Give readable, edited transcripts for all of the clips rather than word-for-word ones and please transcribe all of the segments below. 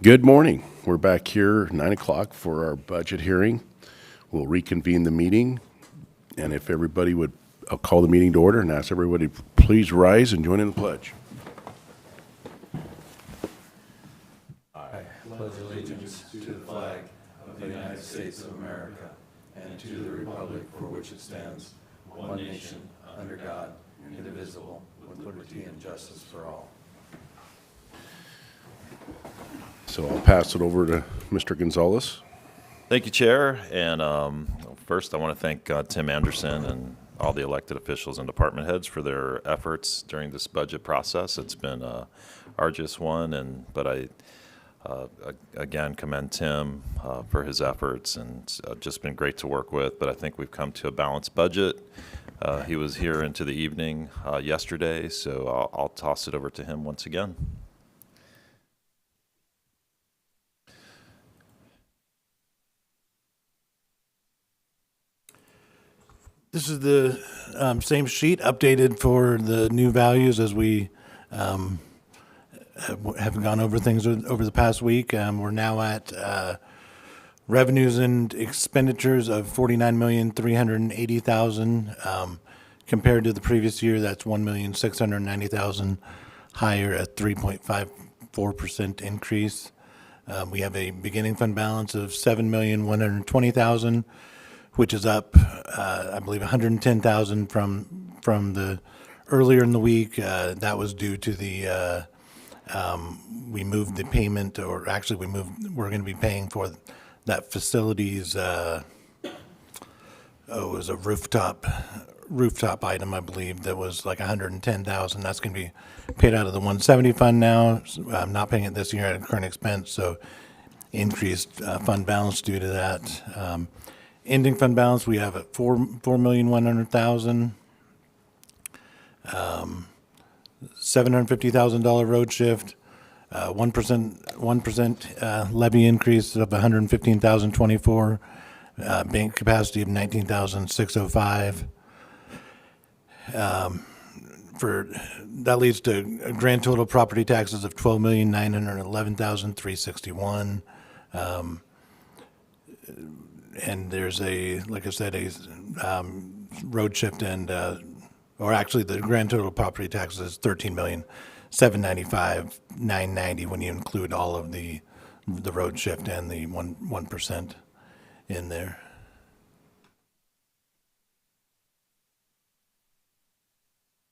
Good morning. We're back here 9 o'clock for our budget hearing. We'll reconvene the meeting, and if everybody would, I'll call the meeting to order and ask everybody to please rise and join in the pledge. Pledge allegiance to the flag of the United States of America and to the republic for which it stands, one nation, under God, indivisible, with liberty and justice for all. So I'll pass it over to Mr. Gonzalez. Thank you, Chair. And first, I want to thank Tim Anderson and all the elected officials and department heads for their efforts during this budget process. It's been an arduous one, but I again commend Tim for his efforts, and it's just been great to work with. But I think we've come to a balanced budget. He was here into the evening yesterday, so I'll toss it over to him once again. This is the same sheet updated for the new values as we have gone over things over the past week. We're now at revenues and expenditures of $49,380,000 compared to the previous year. That's $1,690,000 higher at 3.54% increase. We have a beginning fund balance of $7,120,000. Which is up, I believe, $110,000 from the earlier in the week. That was due to the we moved the payment, or actually we're going to be paying for that facilities. It was a rooftop item, I believe, that was like $110,000. That's going to be paid out of the 170 fund now. I'm not paying it this year at current expense, so increased fund balance due to that. Ending fund balance, we have at $4,100,000, $750,000 road shift, 1% levy increase of $115,024, bank capacity of $19,605. That leads to a grand total property taxes of $12,911,361. And there's like I said, road shift or actually the grand total property taxes is $13,795,990 when you include all of the road shift and the 1% in there.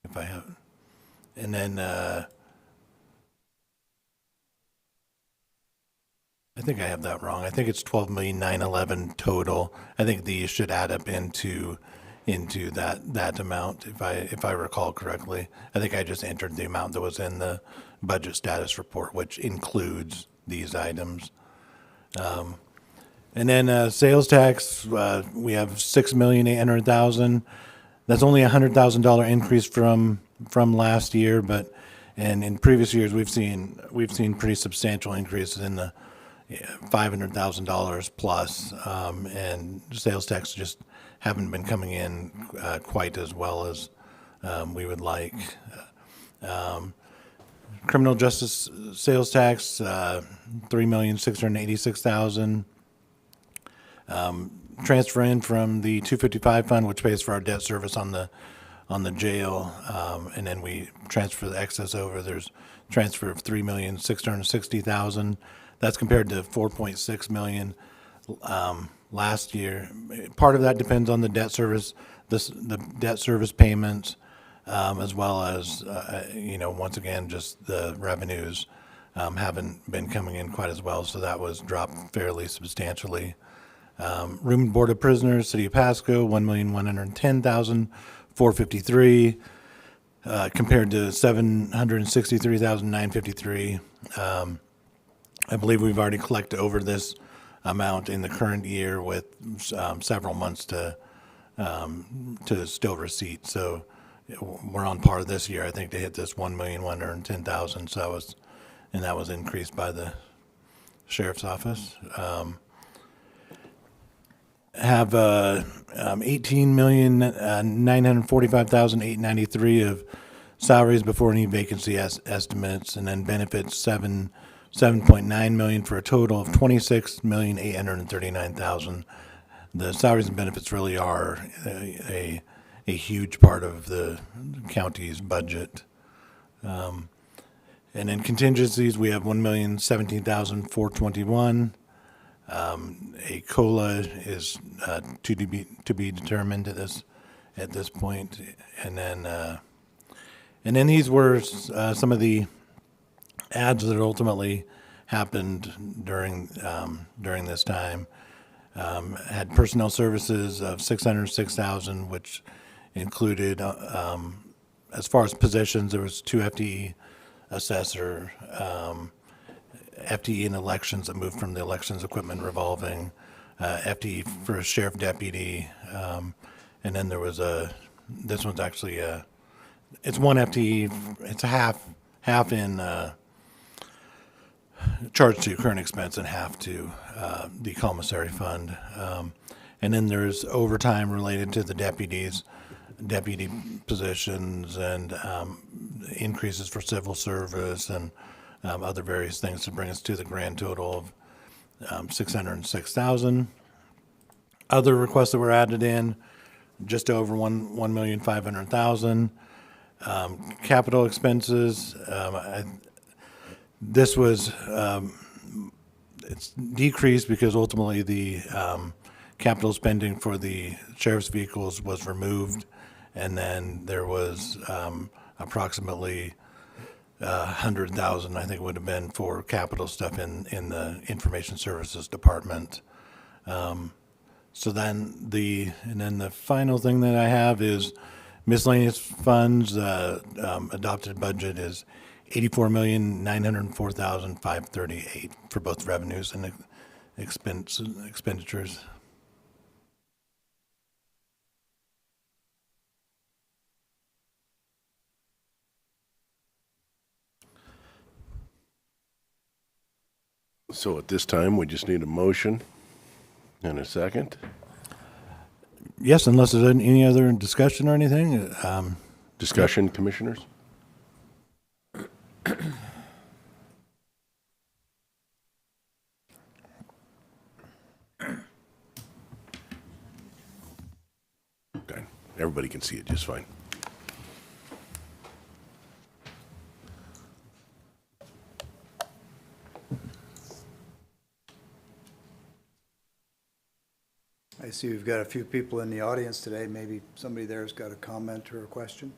If I have, and then I think I have that wrong. I think it's 12,911 total. I think these should add up into that amount if I recall correctly. I think I just entered the amount that was in the budget status report, which includes these items. And then sales tax, we have $6,800,000. That's only a $100,000 increase from last year, and in previous years we've seen pretty substantial increases in the $500,000 plus, and sales tax just haven't been coming in quite as well as we would like. Criminal justice sales tax, $3,686,000. Transfer in from the 255 fund, which pays for our debt service on the jail, and then we transfer the excess over. There's transfer of $3,660,000. That's compared to $4.6 million last year. Part of that depends on the debt service, the debt service payments, as well as once again, just the revenues haven't been coming in quite as well. So that was dropped fairly substantially. Room and board of prisoners, City of Pasco, $1,110,453, compared to $763,953. I believe we've already collected over this amount in the current year with several months to still receipt. So we're on par this year, I think, to hit this $1,110,000. So that was increased by the sheriff's office. Have $18,945,893 of salaries before any vacancy estimates, and then benefits $7.9 million for a total of $26,839,000. The salaries and benefits really are a huge part of the county's budget. And in contingencies, we have $1,017,421. A COLA is to be determined at this point, and then these were some of the ads that ultimately happened during this time. Had personnel services of $606,000, which included, as far as positions, there was 2 FTE assessor, FTE in elections that moved from the elections equipment revolving, FTE for a sheriff deputy, and then there was this one's actually it's 1 FTE, it's a half in charged to current expense and half to the commissary fund. And then there's overtime related to the deputy positions, and increases for civil service and other various things to bring us to the grand total of $606,000. Other requests that were added in, just over $1,500,000. Capital expenses, this was it's decreased because ultimately the capital spending for the sheriff's vehicles was removed, and then there was approximately 100,000, I think it would have been, for capital stuff in the information services department. So then the final thing that I have is miscellaneous funds. Adopted budget is $84,904,538 for both revenues and expenditures. So at this time, we just need a motion and a second. Yes, unless there's any other discussion or anything. Discussion, commissioners? Okay, everybody can see it just fine. I see we've got a few people in the audience today. Maybe somebody there's got a comment or a question.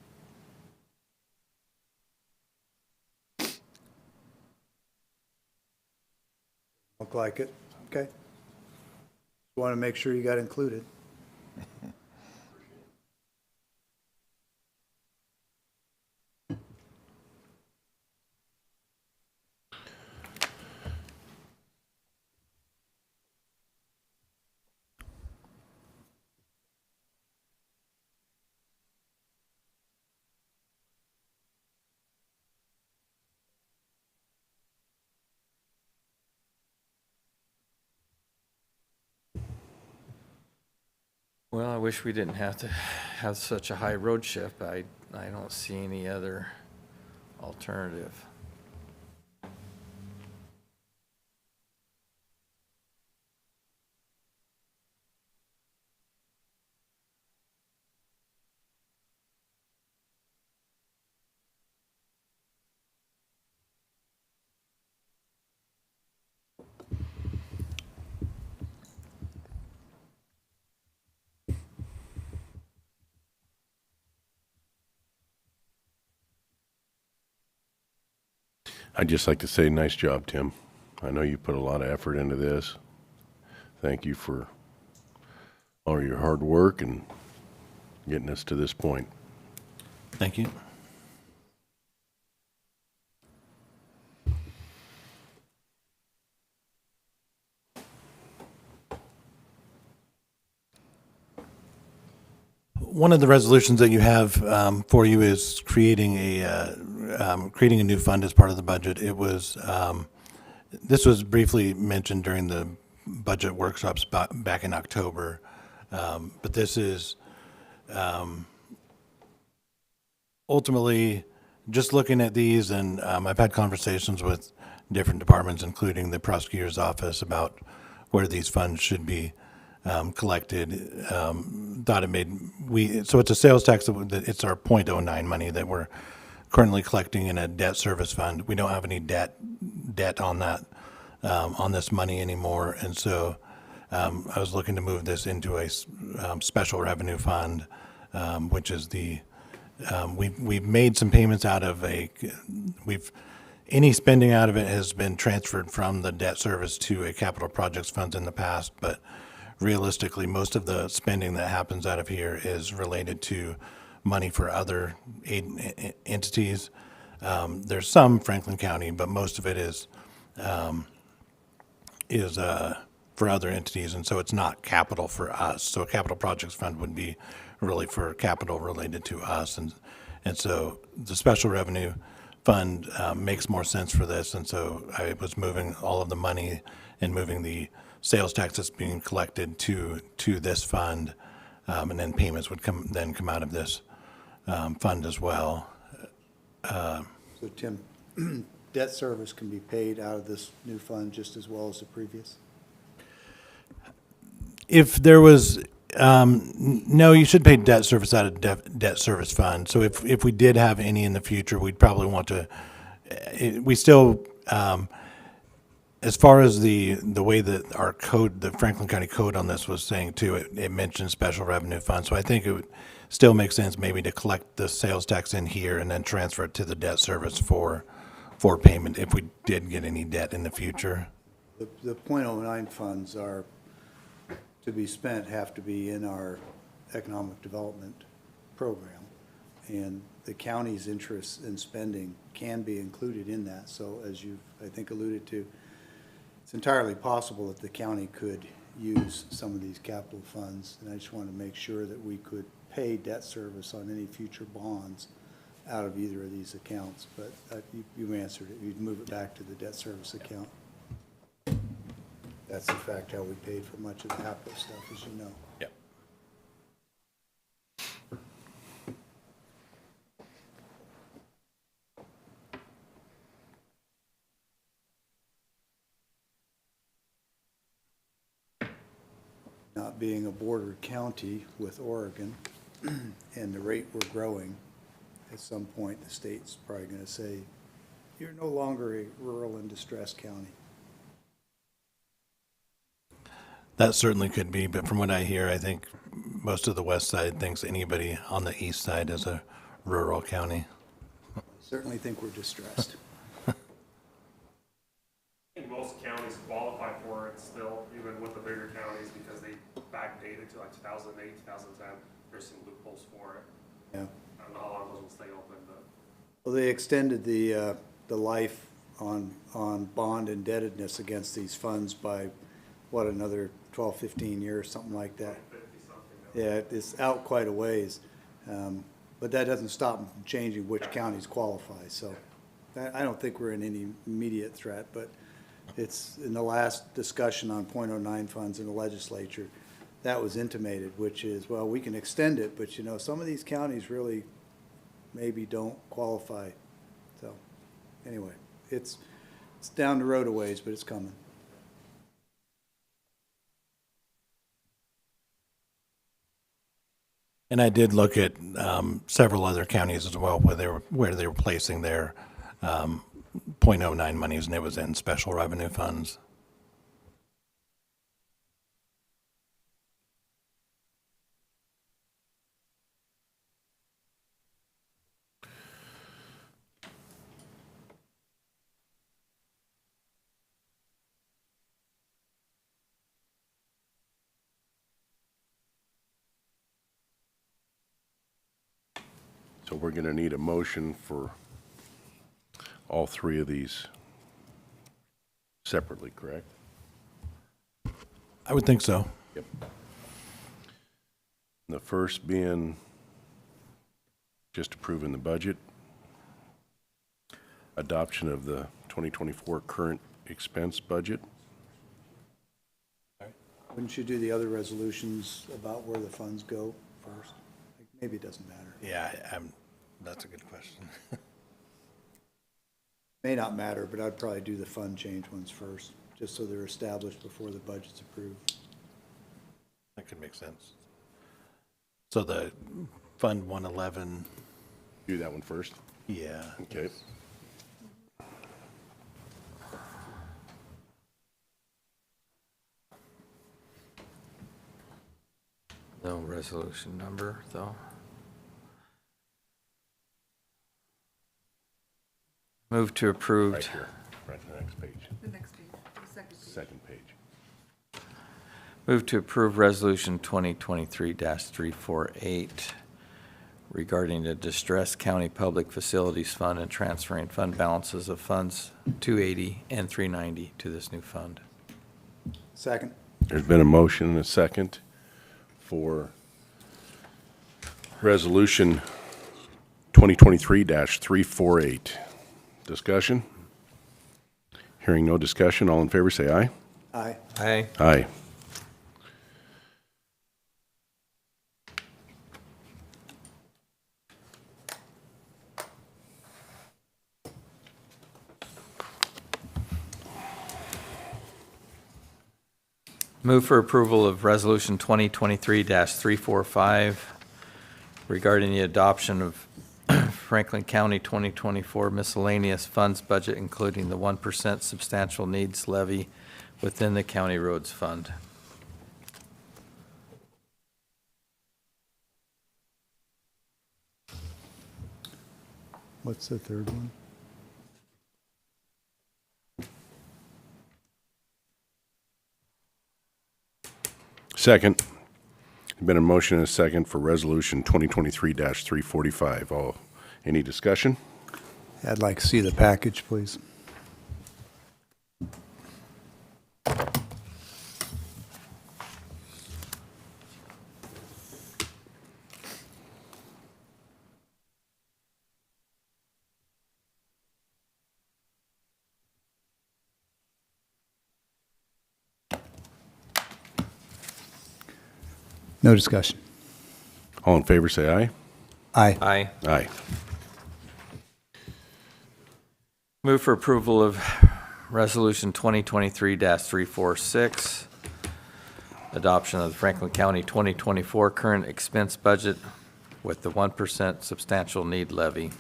Look like it. Okay. Want to make sure you got included. Well, I wish we didn't have to have such a high road chip. I don't see any other alternative. I'd just like to say, nice job, Tim. I know you put a lot of effort into this. Thank you for all your hard work and getting us to this point. Thank you. One of the resolutions that you have for you is creating a new fund as part of the budget. It was this was briefly mentioned during the budget workshops back in October, but this is ultimately just looking at these, and I've had conversations with different departments, including the prosecutor's office, about where these funds should be collected. Thought it made, so it's a sales tax, it's our .09 money that we're currently collecting in a debt service fund. We don't have any debt on that, on this money anymore. And so I was looking to move this into a special revenue fund, which is we've made some payments out of any spending out of it has been transferred from the debt service to a capital projects fund in the past, but realistically, most of the spending that happens out of here is related to money for other aid entities. There's some Franklin County, but most of it is for other entities, and so it's not capital for us. So a capital projects fund would be really for capital related to us, and so the special revenue fund makes more sense for this, and so I was moving all of the money and moving the sales tax that's being collected to this fund, and then payments would come out of this fund as well. So Tim, debt service can be paid out of this new fund just as well as the previous? If there was, no, you should pay debt service out of debt service fund. So if we did have any in the future, we'd probably want to, we still, as far as the way that our code, the Franklin County code on this was saying too, it mentioned special revenue fund. So I think it would still make sense maybe to collect the sales tax in here and then transfer it to the debt service for payment if we did get any debt in the future. The .09 funds are, to be spent, have to be in our economic development program. And the county's interest in spending can be included in that. So as you've, I think, alluded to, it's entirely possible that the county could use some of these capital funds. And I just want to make sure that we could pay debt service on any future bonds out of either of these accounts. But you answered it. You'd move it back to the debt service account. That's in fact how we paid for much of the capital stuff, as you know. Yep. Not being a border county with Oregon and the rate we're growing, at some point, the state's probably going to say, you're no longer a rural and distressed county. That certainly could be, but from what I hear, I think most of the west side thinks anybody on the east side is a rural county. Certainly think we're distressed. I think most counties qualify for it still, even with the bigger counties, because they backdated to like 2008, 2010. There's some loopholes for it. Yeah. I don't know how long those will stay open, but Well, they extended the life on bond indebtedness against these funds by, what, another 12, 15 years, something like that. 50-something. Yeah, it's out quite a ways. But that doesn't stop them from changing which counties qualify. So I don't think we're in any immediate threat, but it's in the last discussion on .09 funds in the legislature, that was intimated, which is, well, we can extend it, but you know, some of these counties really maybe don't qualify. So anyway, it's down the road a ways, but it's coming. And I did look at several other counties as well where they were placing their .09 monies, and it was in special revenue funds. So we're going to need a motion for all three of these separately, correct? I would think so. Yep. The first being just approving the budget, adoption of the 2024 current expense budget. Wouldn't you do the other resolutions about where the funds go first? Maybe it doesn't matter. Yeah, that's a good question. May not matter, but I'd probably do the fund change ones first, just so they're established before the budget's approved. That could make sense. So the Fund 111, Do that one first. yeah. Okay. No resolution number, though. Move to approve. Right here, right to the next page, The next page, the second page. second page. Move to approve Resolution 2023-348 regarding the Distressed County Public Facilities Fund and transferring fund balances of funds 280 and 390 to this new fund. Second. There's been a motion and a second for Resolution 2023-348. Discussion? Hearing no discussion, all in favor say aye. Aye. Aye. Aye. Move for approval of Resolution 2023-345 regarding the adoption of Franklin County 2024 miscellaneous funds budget, including the 1% substantial needs levy within the county roads fund. What's the third one? Second. Been a motion and a second for Resolution 2023-345. All, any discussion? I'd like to see the package, please. No discussion. All in favor say aye. Aye. Aye. Aye. Move for approval of Resolution 2023-346, adoption of the Franklin County 2024 current expense budget with the 1% substantial need levy.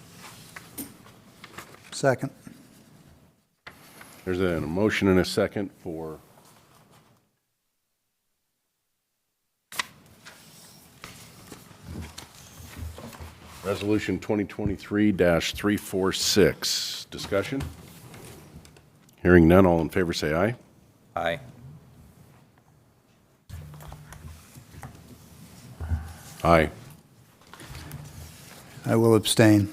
Second. There's a motion and a second for Resolution 2023-346. Discussion? Hearing none, all in favor say aye. Aye. Aye. I will abstain.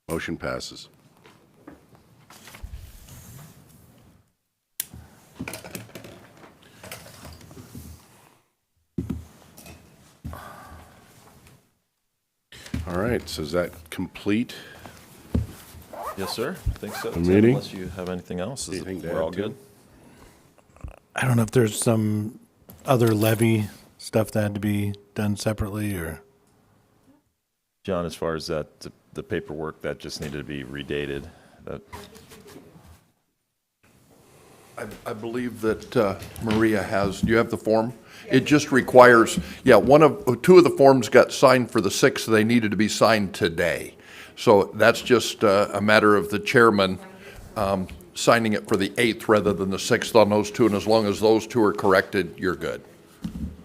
Motion passes. All right, so is that complete? Yes, sir. I think so. The Tim, meeting? Unless you have anything else. Anything to We're all add, Tim? good? I don't know if there's some other levy stuff that had to be done separately, or, John, as far as that, the paperwork, that just needed to be redated. That, I believe that Maria has, do you have the form? It just requires, yeah, two of the forms got signed for the 6th, they needed to be signed today. So that's just a matter of the chairman signing it for the 8th rather than the 6th on those two, and as long as those two are corrected, you're good.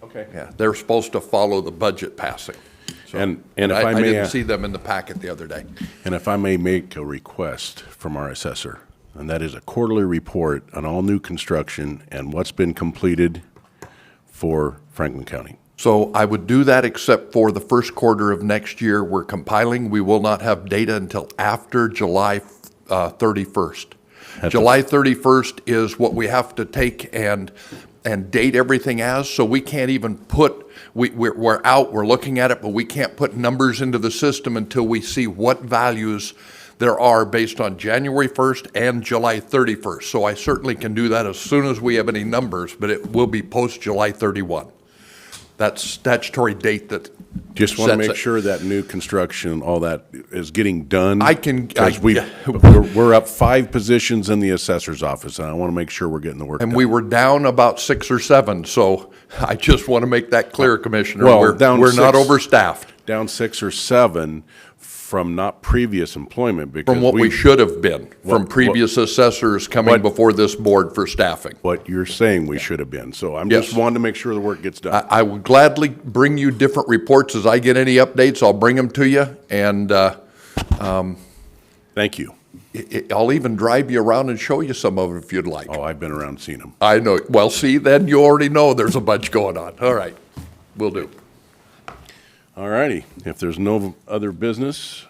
Okay. Yeah, they're supposed to follow the budget passing. So- And if I I may, didn't see them in the packet the other day. and if I may make a request from our assessor, and that is a quarterly report on all new construction and what's been completed for Franklin County. So I would do that except for the first quarter of next year. We're compiling. We will not have data until after July 31st. July 31st is what we have to take and date everything as, so we can't even put, we're out, we're looking at it, but we can't put numbers into the system until we see what values there are based on January 1st and July 31st. So I certainly can do that as soon as we have any numbers, but it will be post July 31. That statutory date that Just want to sets make it. sure that new construction, all that is getting done. I can- Because I- we're up 5 positions in the assessor's office, and I want to make sure we're getting the work done. And we were down about 6 or 7, so I just want to make that clear, Commissioner. Well, We're down we're not 6. overstaffed Down 6 or 7 from not previous employment because from what we should have been, from What- previous assessors coming what- before this board for staffing. what you're saying we should have been. So I'm Yes. just wanting to make sure the work gets done. I will gladly bring you different reports as I get any updates. I'll bring them to you, and Thank you. I'll even drive you around and show you some of it if you'd like. Oh, I've been around, seen them. I know. Well, see, then you already know there's a bunch going on. All right, will do. All righty. If there's no other business,